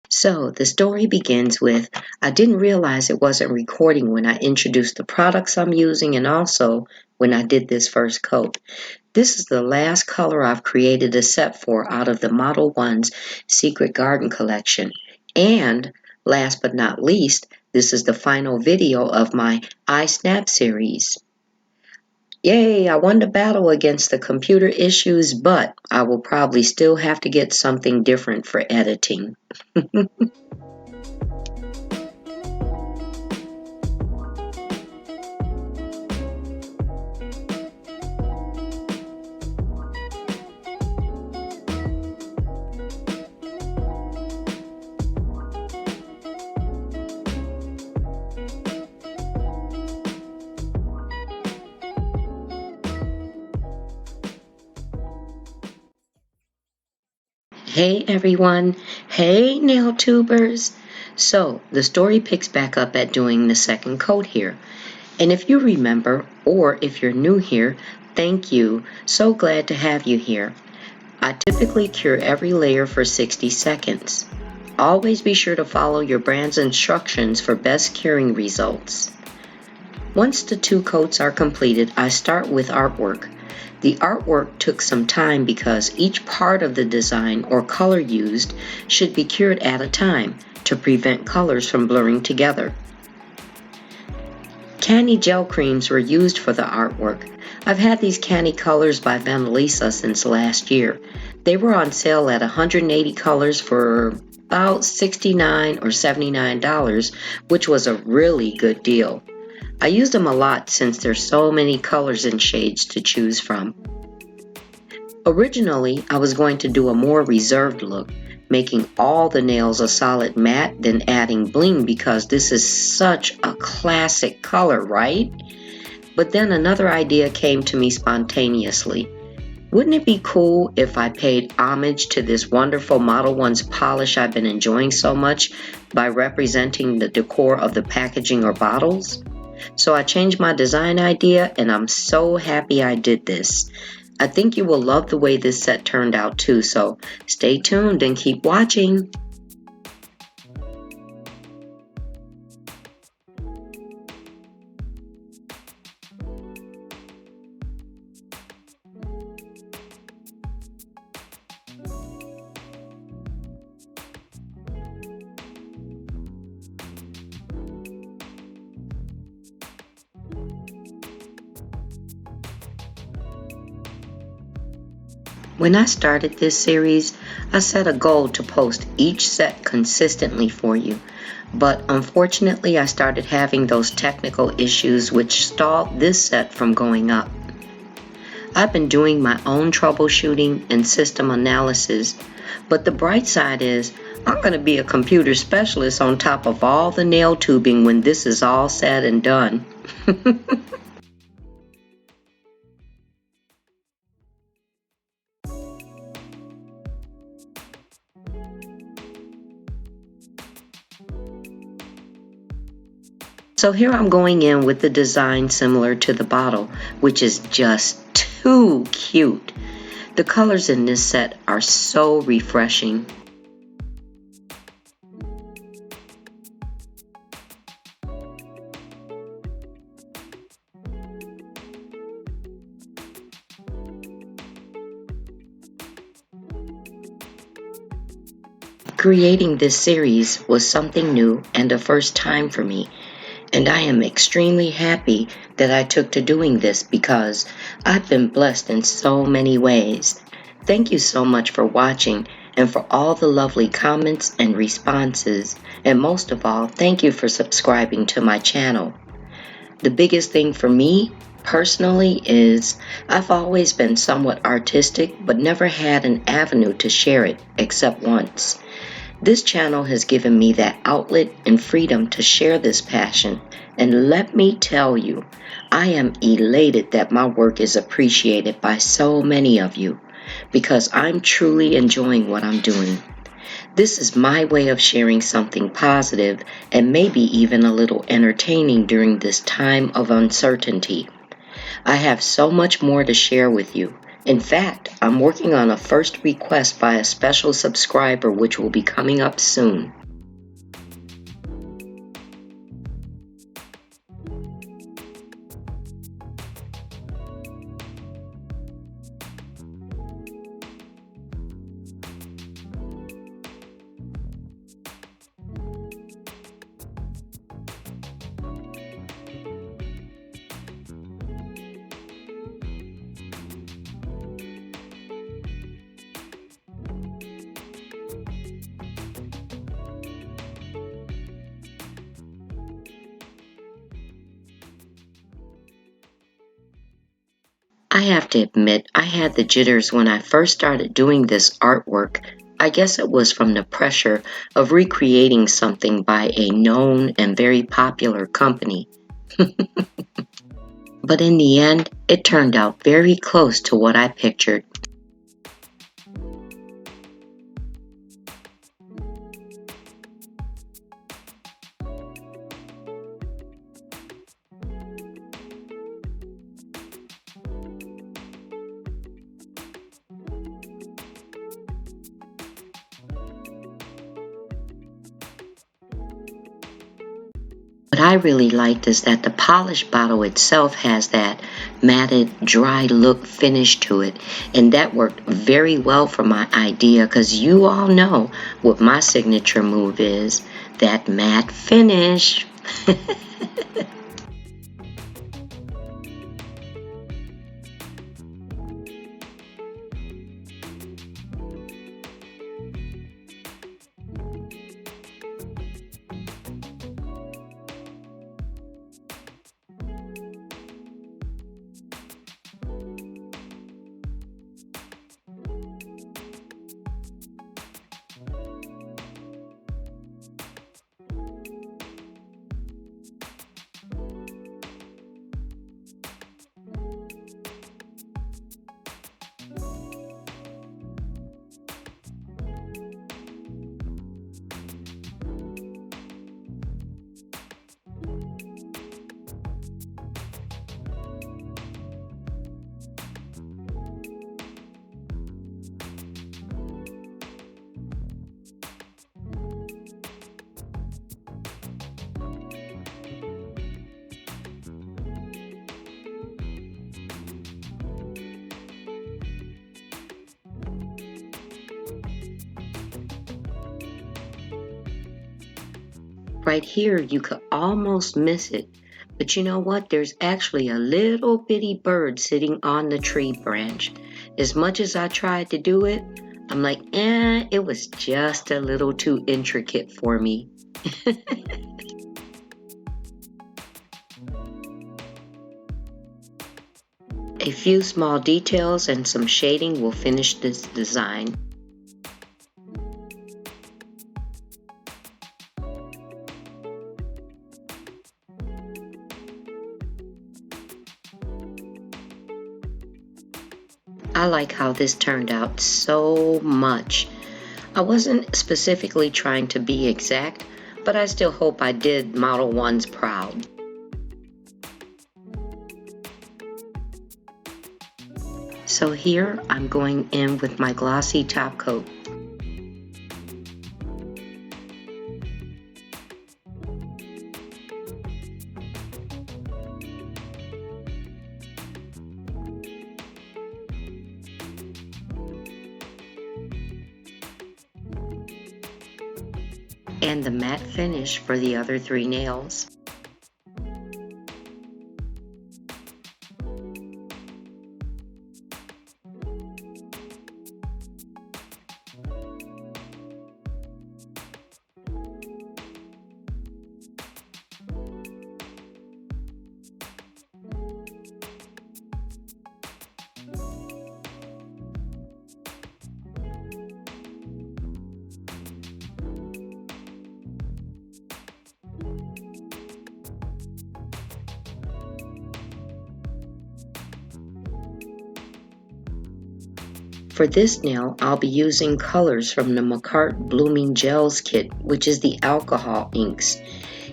So the story begins with, I didn't realize it wasn't recording when I introduced the products I'm using and also when I did this first coat. This is the last color I've created a set for out of the Modelones Secret Garden collection. And last but not least, this is the final video of my iSnap series. Yay, I won the battle against the computer issues, but I will probably still have to get something different for editing. Hey everyone, hey NailTubers. So the story picks back up at doing the second coat here. And if you remember, or if you're new here, thank you. So glad to have you here. I typically cure every layer for 60 seconds. Always be sure to follow your brand's instructions for best curing results. Once the 2 coats are completed, I start with artwork. The artwork took some time because each part of the design or color used should be cured at a time to prevent colors from blurring together. Candy gel creams were used for the artwork. I've had these candy colors by Vanessa since last year. They were on sale at 180 colors for about $69 or $79, which was a really good deal. I use them a lot since there's so many colors and shades to choose from. Originally, I was going to do a more reserved look, making all the nails a solid matte, then adding bling because this is such a classic color, right? But then another idea came to me spontaneously. Wouldn't it be cool if I paid homage to this wonderful Modelones polish I've been enjoying so much by representing the decor of the packaging or bottles? So I changed my design idea and I'm so happy I did this. I think you will love the way this set turned out too, so stay tuned and keep watching. When I started this series, I set a goal to post each set consistently for you, but unfortunately I started having those technical issues which stalled this set from going up. I've been doing my own troubleshooting and system analysis, but the bright side is I'm going to be a computer specialist on top of all the nail tubing when this is all said and done. So here I'm going in with the design similar to the bottle, which is just too cute. The colors in this set are so refreshing. Creating this series was something new and a first time for me. And I am extremely happy that I took to doing this because I've been blessed in so many ways. Thank you so much for watching and for all the lovely comments and responses. And most of all, thank you for subscribing to my channel. The biggest thing for me personally is I've always been somewhat artistic but never had an avenue to share it except once. This channel has given me that outlet and freedom to share this passion, and let me tell you, I am elated that my work is appreciated by so many of you, because I'm truly enjoying what I'm doing. This is my way of sharing something positive and maybe even a little entertaining during this time of uncertainty. I have so much more to share with you, In fact, I'm working on a first request by a special subscriber which will be coming up soon. I have to admit, I had the jitters when I first started doing this artwork. I guess it was from the pressure of recreating something by a known and very popular company. But in the end, it turned out very close to what I pictured. What I really liked is that the polished bottle itself has that matted, dry look finish to it, and that worked very well for my idea because you all know what my signature move is, that matte finish. Right here, you could almost miss it. But you know what? There's actually a little bitty bird sitting on the tree branch. As much as I tried to do it, I'm like, it was just a little too intricate for me. A few small details and some shading will finish this design. I like how this turned out so much. I wasn't specifically trying to be exact, but I still hope I did Model 1's proud. So here I'm going in with my glossy top coat. And the matte finish for the other 3 nails. For this nail, I'll be using colors from the Modelones Blooming Gels kit, which is the alcohol inks.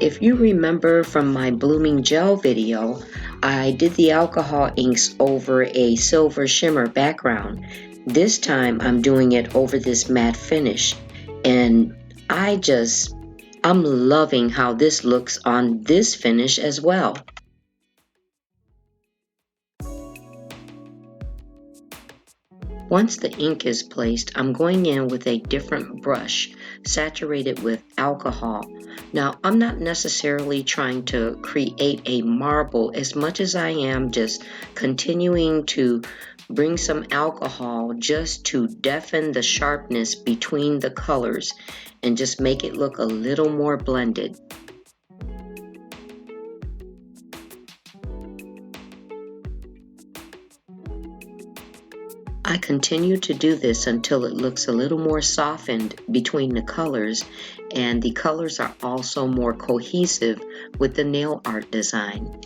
If you remember from my blooming gel video, I did the alcohol inks over a silver shimmer background. This time I'm doing it over this matte finish, and I'm loving how this looks on this finish as well. Once the ink is placed, I'm going in with a different brush, saturated with alcohol. Now, I'm not necessarily trying to create a marble as much as I am just continuing to bring some alcohol just to deafen the sharpness between the colors and just make it look a little more blended. I continue to do this until it looks a little more softened between the colors, and the colors are also more cohesive with the nail art design.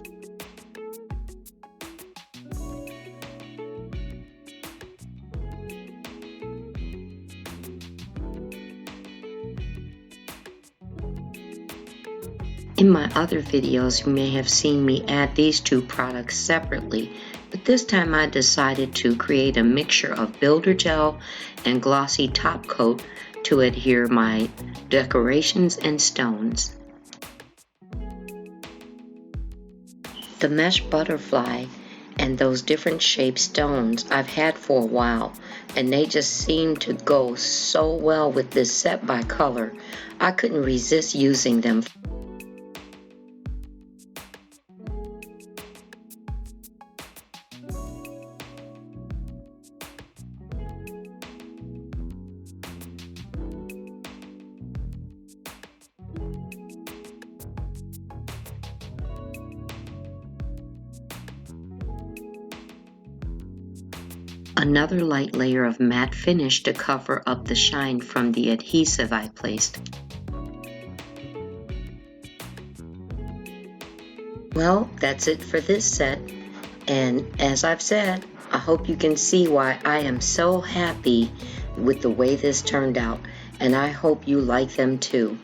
In my other videos, you may have seen me add these two products separately, but this time I decided to create a mixture of builder gel and glossy top coat to adhere my decorations and stones. The mesh butterfly and those different shaped stones I've had for a while, and they just seem to go so well with this set by color. I couldn't resist using them. Another light layer of matte finish to cover up the shine from the adhesive I placed. Well, that's it for this set, and as I've said, I hope you can see why I am so happy with the way this turned out, and I hope you like them too.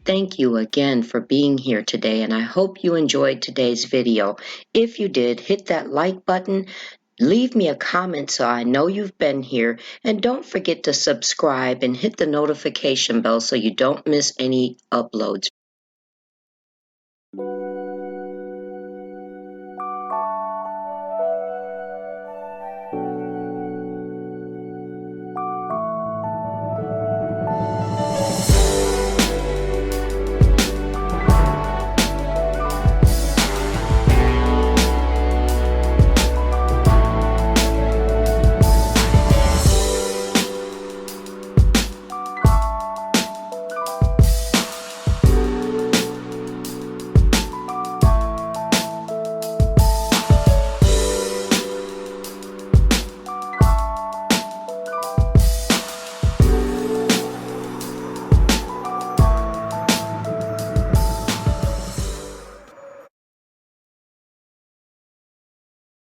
Thank you again for being here today, and I hope you enjoyed today's video. If you did, hit that like button, leave me a comment so I know you've been here, and don't forget to subscribe and hit the notification bell so you don't miss any uploads.